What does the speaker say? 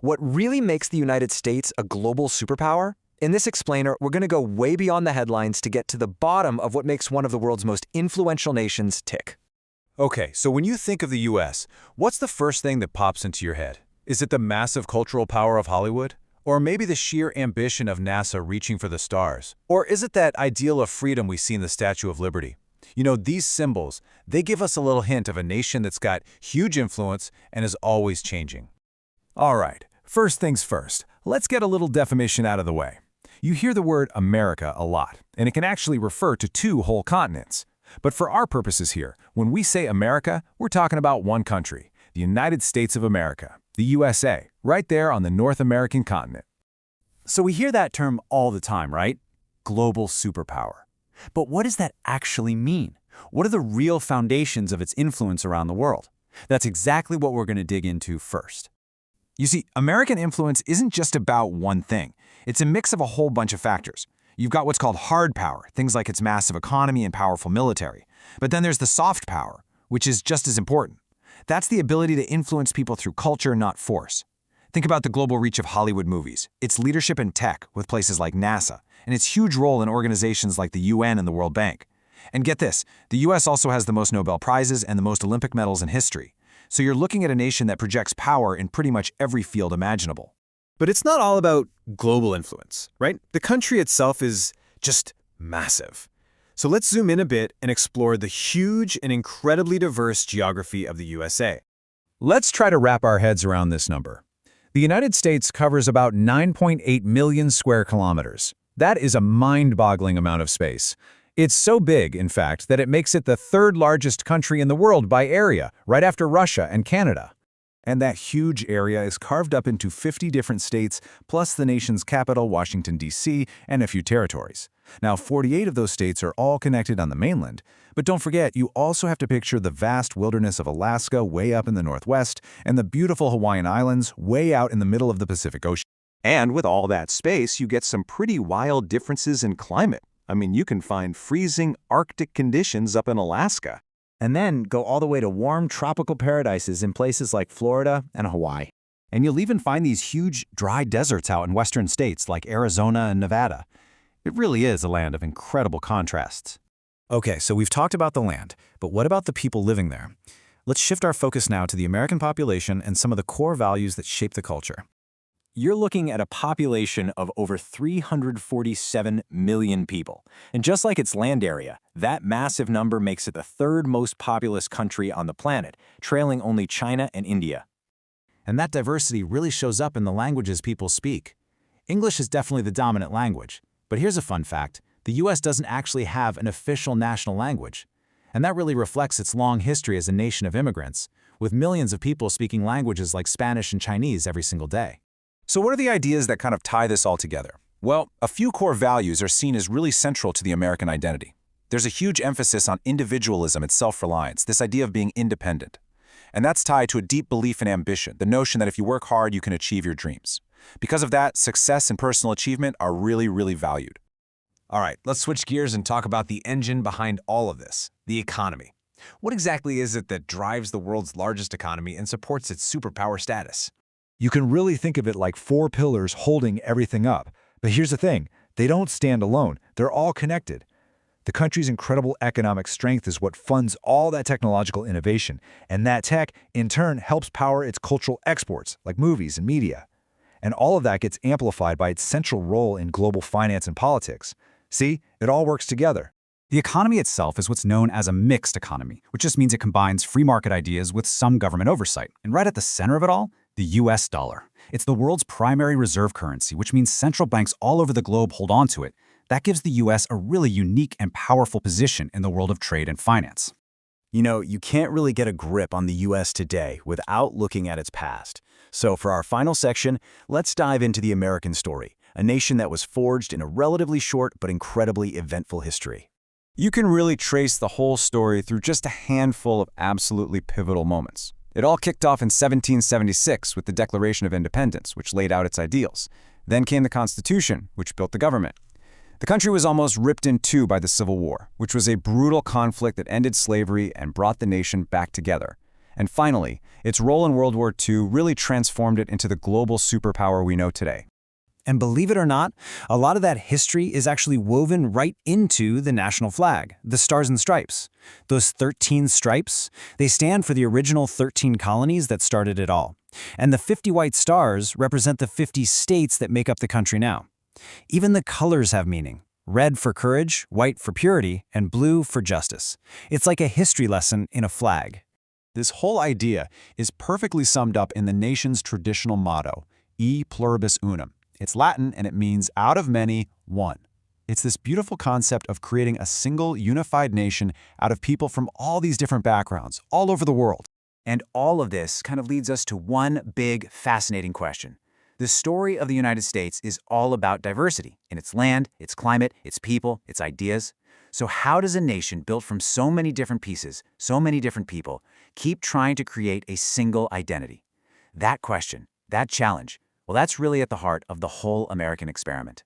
What really makes the United States a global superpower? In this explainer, we're going to go way beyond the headlines to get to the bottom of what makes one of the world's most influential nations tick. Okay, so when you think of the US, what's the first thing that pops into your head? Is it the massive cultural power of Hollywood? Or maybe the sheer ambition of NASA reaching for the stars? Or is it that ideal of freedom we see in the Statue of Liberty? You know, these symbols, they give us a little hint of a nation that's got huge influence and is always changing. All right, first things first, let's get a little definition out of the way. You hear the word America a lot, and it can actually refer to two whole continents. But for our purposes here, when we say America, we're talking about one country, the United States of America, the USA, right there on the North American continent. So we hear that term all the time, right? Global superpower. But what does that actually mean? What are the real foundations of its influence around the world? That's exactly what we're going to dig into first. You see, American influence isn't just about one thing. It's a mix of a whole bunch of factors. You've got what's called hard power, things like its massive economy and powerful military. But then there's the soft power, which is just as important. That's the ability to influence people through culture, not force. Think about the global reach of Hollywood movies, its leadership in tech with places like NASA, and its huge role in organizations like the UN and the World Bank. And get this, the US also has the most Nobel Prizes and the most Olympic medals in history. So you're looking at a nation that projects power in pretty much every field imaginable. But it's not all about global influence, right? The country itself is just massive. So let's zoom in a bit and explore the huge and incredibly diverse geography of the USA. Let's try to wrap our heads around this number. The United States covers about 9.8 million square kilometers. That is a mind-boggling amount of space. It's so big, in fact, that it makes it the third largest country in the world by area, right after Russia and Canada. And that huge area is carved up into 50 different states, plus the nation's capital, Washington, D.C., and a few territories. Now, 48 of those states are all connected on the mainland. But don't forget, you also have to picture the vast wilderness of Alaska way up in the northwest and the beautiful Hawaiian Islands way out in the middle of the Pacific Ocean. And with all that space, you get some pretty wild differences in climate. I mean, you can find freezing Arctic conditions up in Alaska. And then go all the way to warm tropical paradises in places like Florida and Hawaii. And you'll even find these huge dry deserts out in western states like Arizona and Nevada. It really is a land of incredible contrasts. Okay, so we've talked about the land, but what about the people living there? Let's shift our focus now to the American population and some of the core values that shape the culture. You're looking at a population of over 347 million people. And just like its land area, that massive number makes it the third most populous country on the planet, trailing only China and India. And that diversity really shows up in the languages people speak. English is definitely the dominant language. But here's a fun fact. The US doesn't actually have an official national language. And that really reflects its long history as a nation of immigrants, with millions of people speaking languages like Spanish and Chinese every single day. So what are the ideas that kind of tie this all together? Well, a few core values are seen as really central to the American identity. There's a huge emphasis on individualism and self-reliance, this idea of being independent. And that's tied to a deep belief in ambition, the notion that if you work hard, you can achieve your dreams. Because of that, success and personal achievement are really, really valued. All right, let's switch gears and talk about the engine behind all of this, the economy. What exactly is it that drives the world's largest economy and supports its superpower status? You can really think of it like four pillars holding everything up. But here's the thing, they don't stand alone. They're all connected. The country's incredible economic strength is what funds all that technological innovation, and that tech, in turn, helps power its cultural exports, like movies and media. And all of that gets amplified by its central role in global finance and politics. See, it all works together. The economy itself is what's known as a mixed economy, which just means it combines free market ideas with some government oversight. And right at the center of it all, the US dollar. It's the world's primary reserve currency, which means central banks all over the globe hold on to it. That gives the US a really unique and powerful position in the world of trade and finance. You know, you can't really get a grip on the US today without looking at its past. So for our final section, let's dive into the American story, a nation that was forged in a relatively short but incredibly eventful history. You can really trace the whole story through just a handful of absolutely pivotal moments. It all kicked off in 1776 with the Declaration of Independence, which laid out its ideals. Then came the Constitution, which built the government. The country was almost ripped in two by the Civil War, which was a brutal conflict that ended slavery and brought the nation back together. And finally, its role in World War II really transformed it into the global superpower we know today. And believe it or not, a lot of that history is actually woven right into the national flag, the Stars and Stripes. Those 13 stripes, they stand for the original 13 colonies that started it all. And the 50 white stars represent the 50 states that make up the country now. Even the colors have meaning. Red for courage, white for purity, and blue for justice. It's like a history lesson in a flag. This whole idea is perfectly summed up in the nation's traditional motto, E pluribus unum. It's Latin and it means out of many, one. It's this beautiful concept of creating a single, unified nation out of people from all these different backgrounds, all over the world. And all of this kind of leads us to one big, fascinating question. The story of the United States is all about diversity in its land, its climate, its people, its ideas. So how does a nation built from so many different pieces, so many different people, keep trying to create a single identity? That question, that challenge, well, that's really at the heart of the whole American experiment.